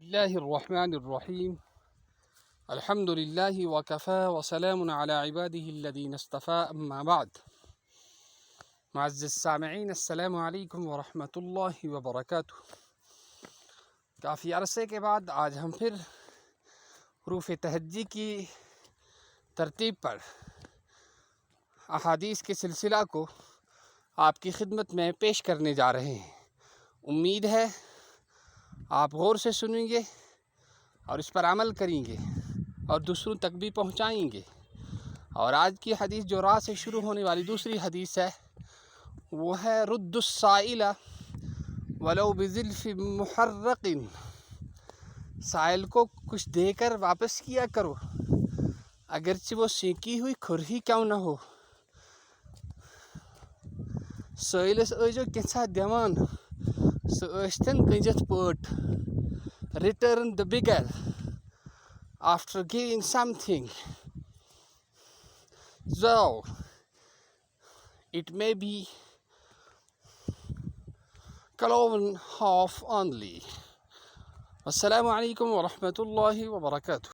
اللہ الرحمن الرحیم الحمد للہ وکفی وسلام علی عبادہ الذین اصطفی اما بعد. معزز سامعین، السلام علیکم ورحمۃ اللہ وبرکاتہ. کافی عرصے کے بعد آج ہم پھر حروف تہجی کی ترتیب پر احادیث کے سلسلہ کو آپ کی خدمت میں پیش کرنے جا رہے ہیں. امید ہے آپ غور سے سنیں گے اور اس پر عمل کریں گے اور دوسروں تک بھی پہنچائیں گے. اور آج کی حدیث جو را سے شروع ہونے والی دوسری حدیث ہے وہ ہے ردوالسائل ولوبظلف محرق. سائل کو کچھ دے کر واپس کیا کرو اگرچہ وہ سینکی ہوئی کھر ہی کیوں نہ ہو. سٲلِس ٲسۍزیو کینٛژھا دِوان، سُہ ٲسۍتن کٔنٛجِتھ پٲٹھۍ. Return the bigger after giving something, though it may be cloven half only. السلام علیکم ورحمۃ اللہ وبرکاتہ.